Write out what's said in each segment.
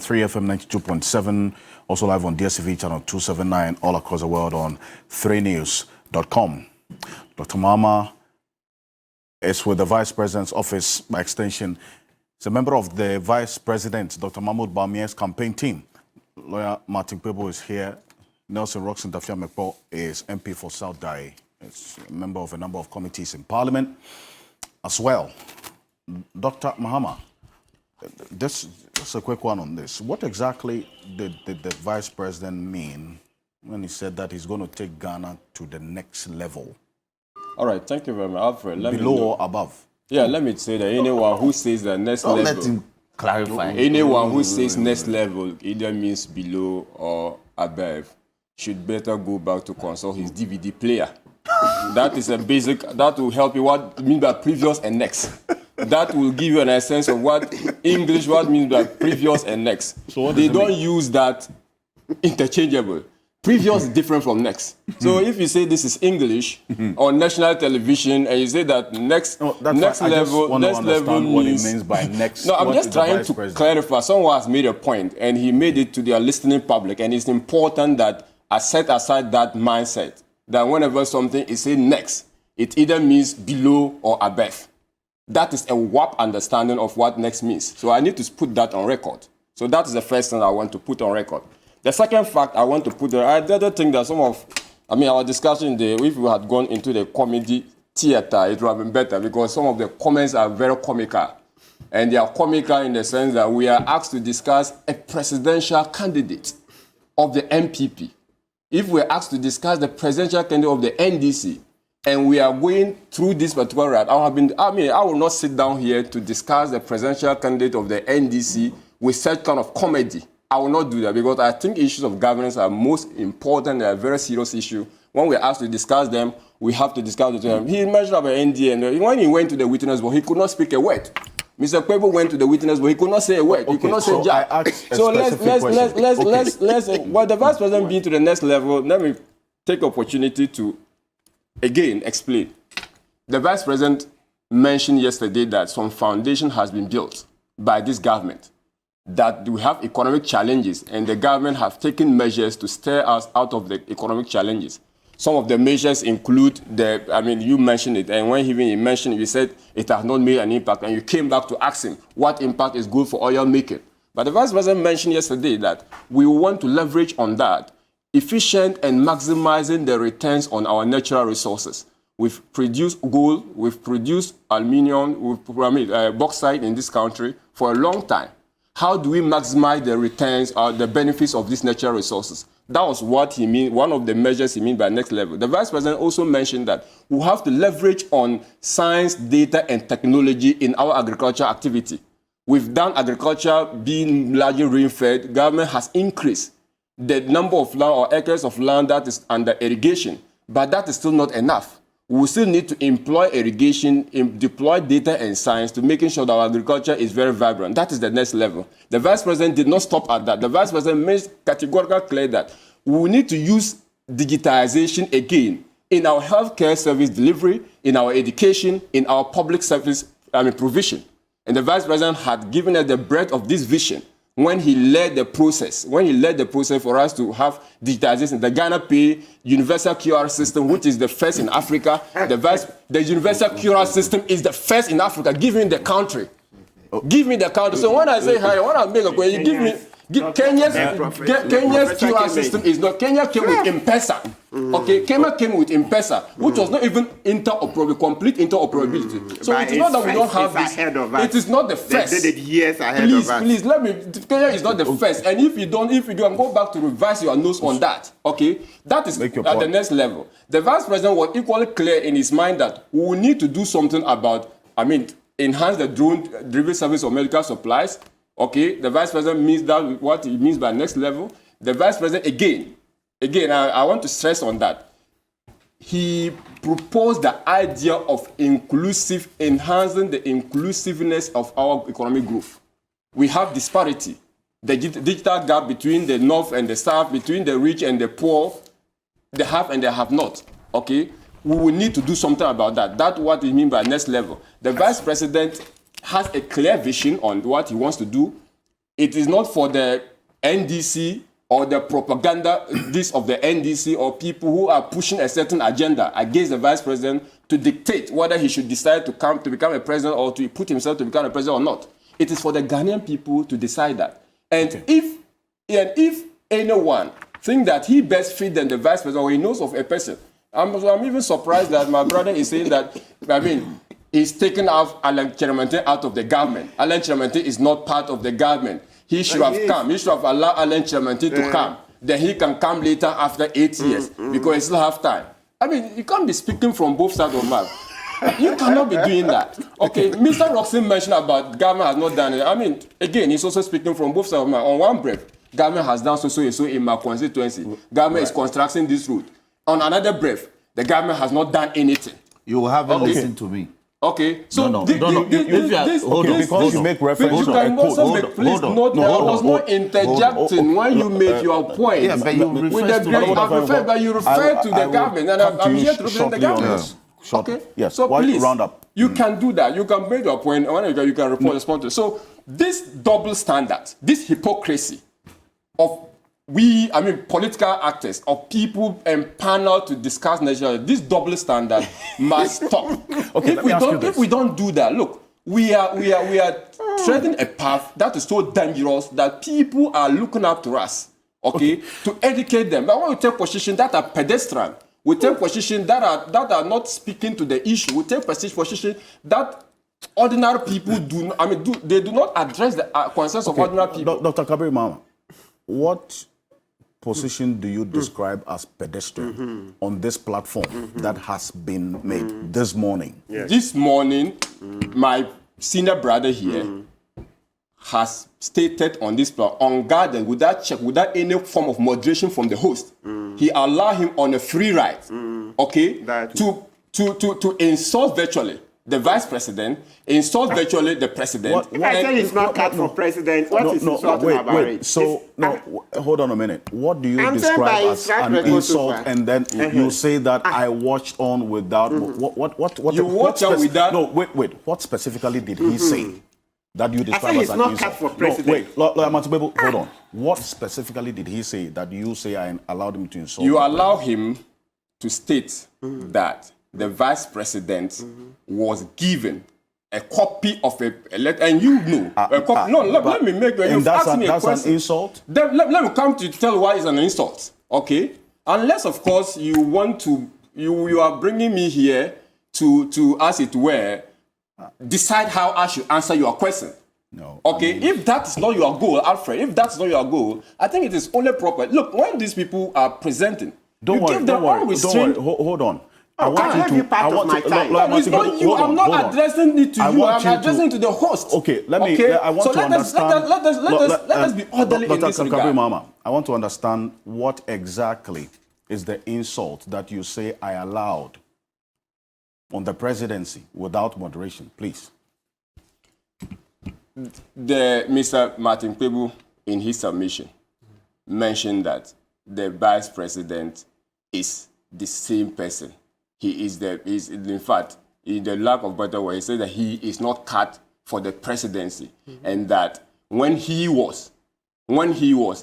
3FM 92.7, also live on DSTV channel 279, all across the world on 3news.com. Dr. Mahama is with the Vice President's office by extension. He's a member of the Vice President, Dr. Mahmoud Bawumia's campaign team. Lawyer Martin Pebo is here. Nelson Roxon Dafia-Mekpo is MP for South Dai. He's a member of a number of committees in Parliament as well. Dr. Mahama, just a quick one on this. What exactly did the Vice President mean when he said that he's going to take Ghana to the next level? All right, thank you very much, Alfred. Below or above? Yeah, let me say that anyone who says the next level... Let him clarify. Anyone who says next level either means below or above should better go back to consult his DVD player. That is a basic... That will help you what means by previous and next. That will give you an essence of what English what means by previous and next. So they don't use that interchangeable. Previous is different from next. So if you say this is English on national television and you say that next level what it means by next. No, I'm just trying to clarify. Someone has made a point and he made it to their listening public, and it's important that I set aside that mindset that whenever something is said next, it either means below or above. That is a warped understanding of what next means. So I need to put that on record. So that is the first thing I want to put on record. The second fact I want to put there, I did think that our discussion, if we had gone into the comedy theater, it would have been better because some of the comments are very comical. And they are comical in the sense that we are asked to discuss a presidential candidate of the MPP. If we're asked to discuss the presidential candidate of the NDC, and we are going through this particular route, I will not sit down here to discuss the presidential candidate of the NDC with such kind of comedy. I will not do that because I think issues of governance are most important. They are a very serious issue. When we're asked to discuss them, we have to discuss them. He mentioned about NDA, and when he went to the witness board, he could not speak a word. Mr. Kwebo went to the witness board, he could not say a word. He could not say jack. So let's the Vice President being to the next level, let me take opportunity to again explain. The Vice President mentioned yesterday that some foundation has been built by this government, that we have economic challenges and the government have taken measures to steer us out of the economic challenges. Some of the measures include you mentioned it, and when he mentioned it, you said it has not made an impact, and you came back to ask him what impact is good for oil making. But the Vice President mentioned yesterday that we want to leverage on that, efficient and maximizing the returns on our natural resources. We've produced gold, we've produced aluminium, we've bauxite in this country for a long time. How do we maximize the returns or the benefits of these natural resources? That was what he mean. One of the measures he mean by next level. The Vice President also mentioned that we have to leverage on science, data, and technology in our agriculture activity. We've done agriculture being largely rain-fed. Government has increased the number of land or acres of land that is under irrigation, but that is still not enough. We still need to employ irrigation, deploy data and science to making sure that our agriculture is very vibrant. That is the next level. The Vice President did not stop at that. The Vice President made categorically clear that we need to use digitization again in our healthcare service delivery, in our education, in our public service provision. And the Vice President had given us the breadth of this vision when he led the process for us to have digitization, the Ghana Pay universal QR system, which is the first in Africa. The universal QR system is the first in Africa. Give me the country. Give me the country. So when I say hi, when I make a question, you give me Kenya's QR system is not. Kenya came with M-Pesa. Okay, Kenya came with M-Pesa, which was not even complete interoperability. So it is not that we don't have this. It is not the first. They did it years ahead of us. Please, Kenya is not the first. And if you do, and go back to revise your notes on that, okay, that is at the next level. The Vice President was equally clear in his mind that we will need to do something about, enhance the drone-driven service of medical supplies. Okay, the Vice President means that what he means by next level. The Vice President, again, I want to stress on that. He proposed the idea of enhancing the inclusiveness of our economic growth. We have disparity, the digital gap between the North and the South, between the rich and the poor, the have and the have not. Okay, we will need to do something about that. That's what he means by next level. The Vice President has a clear vision on what he wants to do. It is not for the NDC or the propaganda this of the NDC or people who are pushing a certain agenda against the vice president to dictate whether he should decide to become a president or to put himself to become a president or not. It is for the Ghanaian people to decide that. And if anyone think that he best fit than the vice president or he knows of a person, I'm even surprised that my brother is saying that, he's taken Alan Chiramente out of the government. Alan Chiramente is not part of the government. He should have come. He should have allowed Alan Chiramente to come. Then he can come later after 8 years because he still have time. You can't be speaking from both sides of the mouth. You cannot be doing that. Okay, Mr. Roxon mentioned about government has not done it. Again, he's also speaking from both sides of the mouth. On one breath, government has done so in my constituency. Government is constructing this route. On another breath, the government has not done anything. You haven't listened to me. Okay, so because you make reference to a quote. Please note I was not interjecting when you made your point. Yeah, but you refer to the government, and I'm here to represent the government. Okay. Yes. So please, round up. You can do that. You can make your point. You can respond to it. So this double standard, this hypocrisy of political actors, of people empaneled to discuss national, this double standard must stop. Okay, If we don't do that, look, we are treading a path that is so dangerous that people are looking up to us, okay, to educate them. But when we take positions that are pedestrian, we take positions that are not speaking to the issue, we take positions that ordinary people do not address the concerns of ordinary people. Dr. Kabir Mama, what position do you describe as pedestrian on this platform that has been made this morning? Yes. This morning, my senior brother here has stated on this platform, unguarded, without any form of moderation from the host. He allowed him on a free ride, okay, to insult virtually the vice president, insult virtually the president. If I say it's not cut for president, what is insulting about it? So, hold on a minute. What do you describe as an insult? And then you say that I watched on without... No, wait. What specifically did he say that you describe as an insult? Cut for president. Hold on. What specifically did he say that you say I allowed him to insult? You allow him to state that the vice president was given a copy of a letter, and you know, a copy. Let me make you ask me a question. That's an insult? Then let me come to tell why it's an insult, okay? Unless, of course, you want to, you are bringing me here to, as it were, decide how I should answer your question. No. Okay, if that is not your goal, Alfred, if that's not your goal, I think it is only proper. Look, when these people are presenting, don't worry. Hold on. I want you to part of my time. No, it's not you. I'm not addressing it to you. I'm addressing to the host. Okay, I want to understand. Let us be orderly in this regard. Mama, I want to understand what exactly is the insult that you say I allowed on the presidency without moderation, please. Mr. Martin Kpebu, in his submission, mentioned that the vice president is the same person. He is in fact, in the lack of better word, he said that he is not cut for the presidency, and that when he was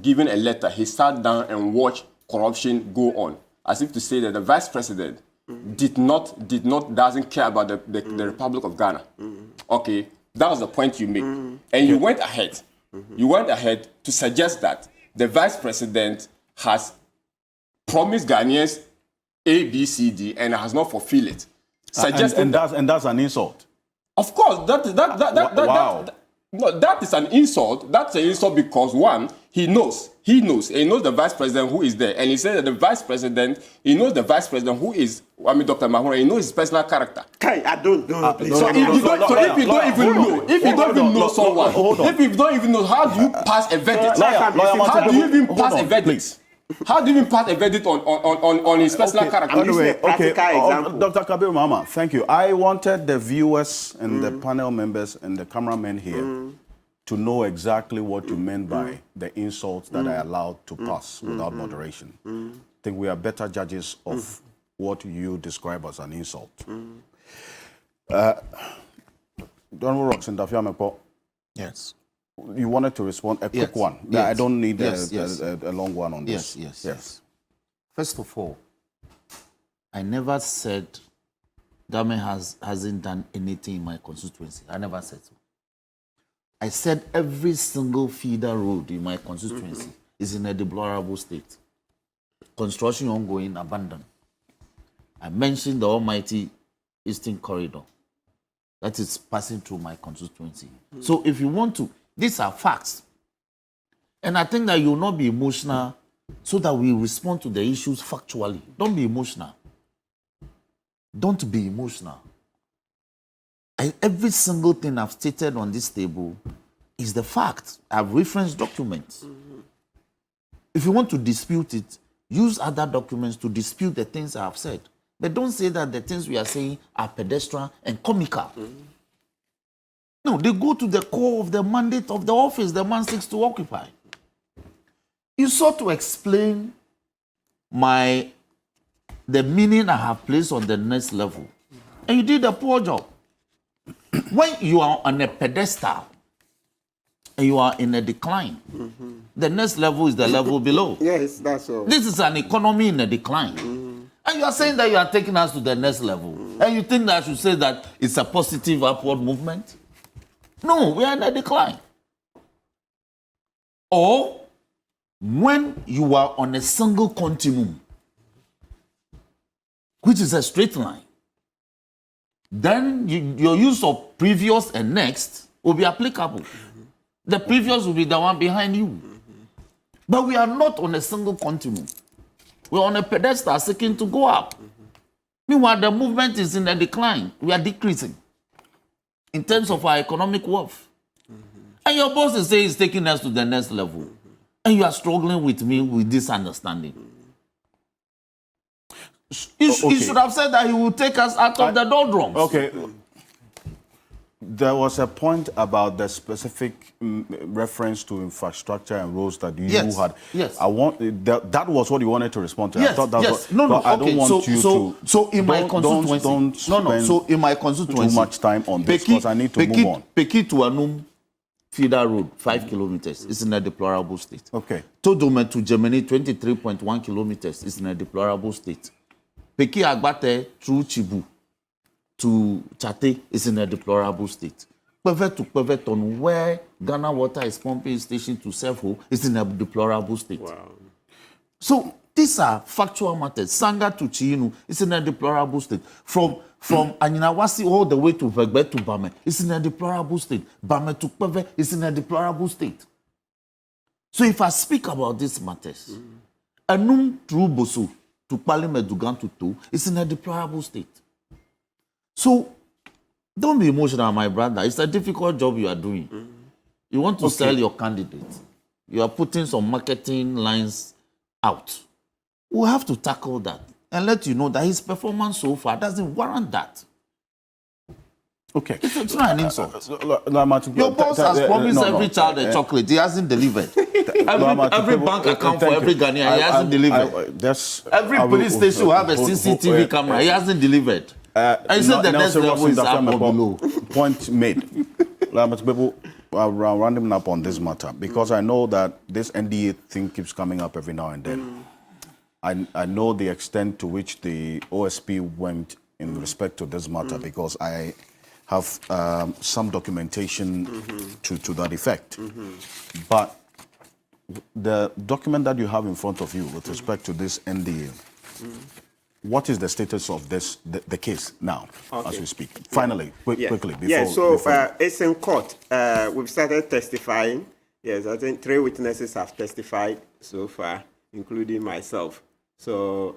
given a letter, he sat down and watched corruption go on, as if to say that the vice president doesn't care about the Republic of Ghana. Okay, that was the point you made, and you went ahead. You went ahead to suggest that the vice president has promised Ghanaians A, B, C, D, and has not fulfilled it. And that's an insult. Of course, that is an insult. That's an insult because one, he knows the vice president who is there, and he said that the vice president, he knows the vice president who is, Dr. Mahmoud, he knows his personal character. Okay, I don't know. So if you don't even know someone, if you don't even know, how do you pass a verdict? How do you even pass a verdict? How do you even pass a verdict on his personal character? Anyway, Dr. Kabir Mama, thank you. I wanted the viewers and the panel members and the cameramen here to know exactly what you meant by the insults that I allowed to pass without moderation. I think we are better judges of what you describe as an insult. Don Roxon Dafiamepo. Yes. you wanted to respond a quick one. Yes. I don't need Yes. a long one on this. Yes. First of all, I never said Dame hasn't done anything in my constituency. I never said so. I said every single feeder road in my constituency is in a deplorable state. Construction ongoing, abandoned. I mentioned the almighty Eastern Corridor that is passing through my constituency. So if you want to, these are facts. And I think that you will not be emotional so that we respond to the issues factually. Don't be emotional. Don't be emotional. Every single thing I've stated on this table is the fact. I've referenced documents. If you want to dispute it, use other documents to dispute the things I have said. But don't say that the things we are saying are pedestrian and comical. No, they go to the core of the mandate of the office the man seeks to occupy. You sought to explain the meaning I have placed on the next level. And you did a poor job. When you are on a pedestal and you are in a decline, the next level is the level below. Yes, that's all. This is an economy in a decline. And you are saying that you are taking us to the next level. And you think that I should say that it's a positive upward movement? No, we are in a decline. Or when you are on a single continuum, which is a straight line, then your use of previous and next will be applicable. The previous will be the one behind you. But we are not on a single continuum. We're on a pedestal seeking to go up. Meanwhile, the movement is in a decline. We are decreasing in terms of our economic worth. And your boss is saying he's taking us to the next level. And you are struggling with me with this understanding. You should have said that he will take us out of the doldrums. Okay. There was a point about the specific reference to infrastructure and roads that you had. Yes. That was what you wanted to respond to. Yes. I thought that was, No. I don't want you to. So in my constituency, don't spend So in my constituency, too much time on this because I need to move on. Peki to Anum feeder road, 5 kilometers, is in a deplorable state. Okay. Todome to Germany, 23.1 kilometers, is in a deplorable state. Peki Agbate through Chibu to Chate is in a deplorable state. Peve to Peveton, where Ghana Water is pumping station to Sefo, is in a deplorable state. Wow. So these are factual matters. Sanga to Chiinu is in a deplorable state. From Anyinawasi all the way to Vegbe to Bame is in a deplorable state. Bame to Peve is in a deplorable state. So if I speak about these matters, Anum through Bosu to Parliament Dugan to Tu is in a deplorable state. So don't be emotional, my brother. It's a difficult job you are doing. You want to sell your candidate. You are putting some marketing lines out. We'll have to tackle that and let you know that his performance so far doesn't warrant that. Okay. It's not an insult. Your boss has promised every child a chocolate. He hasn't delivered. Every bank account for every Ghanaian, he hasn't delivered. Every police station will have a CCTV camera. He hasn't delivered. I said the next level is up or below. Point made. People are rounding up on this matter because I know that this NDA thing keeps coming up every now and then. I know the extent to which the OSP went in respect to this matter because I have some documentation to that effect. But the document that you have in front of you with respect to this NDA, what is the status of the case now, as we speak? Finally, quickly. Before it's in court. We've started testifying. Yes, I think 3 witnesses have testified so far, including myself. So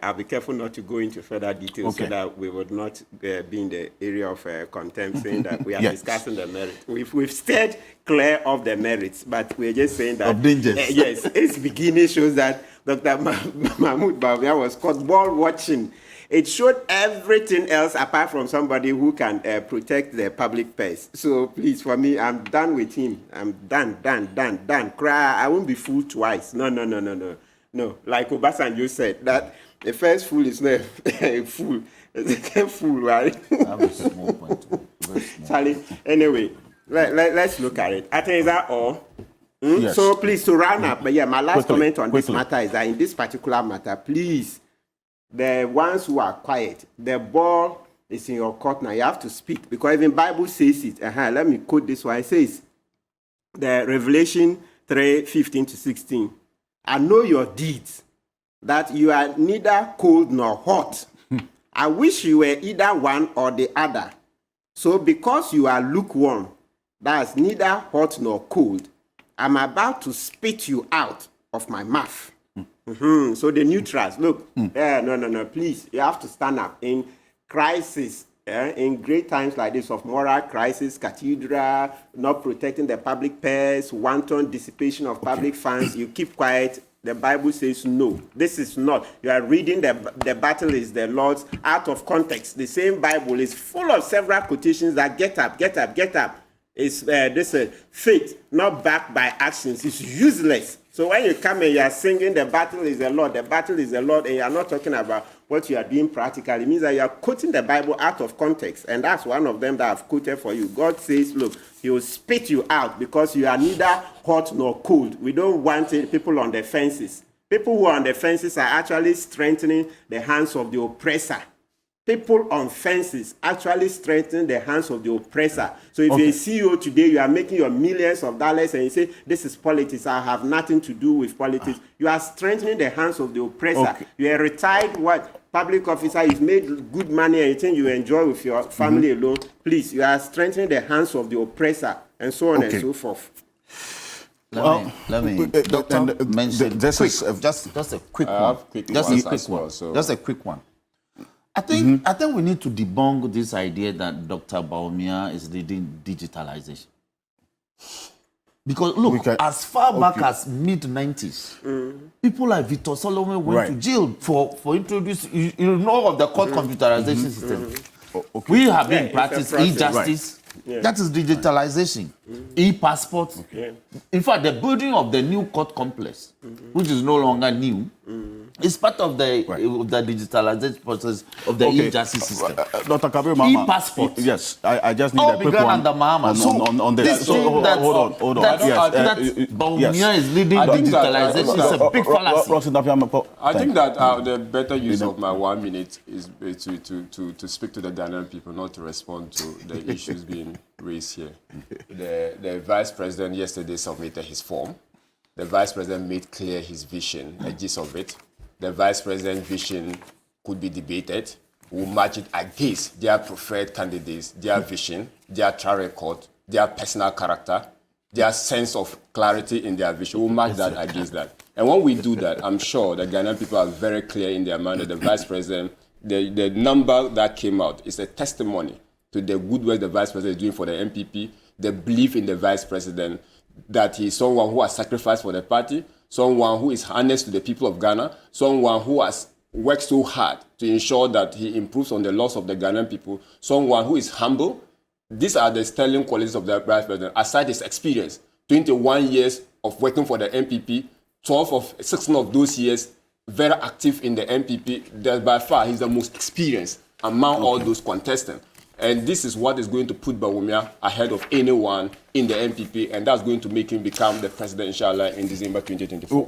I'll be careful not to go into further details so that we would not be in the area of contempt, saying that we are discussing the merits. We've stayed clear of the merits, but we're just saying that yes, its beginning shows that Dr. Mahmoud Bawumia was caught ball watching. It showed everything else apart from somebody who can protect the public purse. So please, for me, I'm done with him. I'm done. Cry. I won't be fooled twice. No, like Obasanjo said, that the first fool is not a fool. The second fool, right? I have a small point. Charlie, anyway, let's look at it. I think is that all. Yes. So please, to round up, but yeah, my last Quickly, comment on this quickly. matter is that in this particular matter, please, the ones who are quiet, the ball is in your court now. You have to speak because even Bible says it. Let me quote this one. It says, the Revelation 3:15-16. I know your deeds, that you are neither cold nor hot. I wish you were either one or the other. So because you are lukewarm, that's neither hot nor cold, I'm about to spit you out of my mouth. So the neutrals, look, no, please, you have to stand up. In crisis, in great times like this of moral crisis, cathedral, not protecting the public purse, wanton dissipation of public funds, you keep quiet. The Bible says no. This is not. You are reading the battle is the Lord's out of context. The same Bible is full of several quotations that get up, get up, get up. It's this faith not backed by actions. It's useless. So when you come and you are singing the battle is the Lord, the battle is the Lord, and you are not talking about what you are doing practically, it means that you are quoting the Bible out of context. And that's one of them that I've quoted for you. God says, look, he will spit you out because you are neither hot nor cold. We don't want people on the fences. People who are on the fences are actually strengthening the hands of the oppressor. People on fences actually strengthen the hands of the oppressor. So if you're a CEO today, you are making your millions of dollars and you say, this is politics, I have nothing to do with politics. You are strengthening the hands of the oppressor. You're a retired public officer, you've made good money and you think you enjoy with your family alone. Please, you are strengthening the hands of the oppressor and so on and so forth. Let me Doctor, mention just a quick one. Just a quick one. I think we need to debunk this idea that Dr. Bawumia is leading digitalization. Because look, as far back as mid-90s, people like Victor Solomon went to jail for introducing, you know, of the court computerization system. We have been practicing e-justice. That is digitalization. E-passport. In fact, the building of the new court complex, which is no longer new, is part of the digitalization process of the e-justice system. Dr. Kabir Mama. E-passport. Yes, I just need a quick one on this. Hold on. That Bawumia is leading digitalization is a big fallacy. I think that the better use of my 1 minute is to speak to the Ghanaian people, not to respond to the issues being raised here. The Vice President yesterday submitted his form. The Vice President made clear his vision, a gist of it. The Vice President's vision could be debated. We'll match it against their preferred candidates, their vision, their track record, their personal character, their sense of clarity in their vision. We'll match that against that. And when we do that, I'm sure the Ghanaian people are very clear in their mind that the Vice President, the number that came out is a testimony to the good work the Vice President is doing for the MPP, the belief in the Vice President, that he is someone who has sacrificed for the party, someone who is honest to the people of Ghana, someone who has worked so hard to ensure that he improves on the loss of the Ghanaian people, someone who is humble. These are the sterling qualities of the Vice President. Aside his experience, 21 years of working for the MPP, 16 of those years very active in the MPP. That by far he's the most experienced among all those contestants. And this is what is going to put Bawumia ahead of anyone in the MPP, and that's going to make him become the president, inshallah, in December 2024.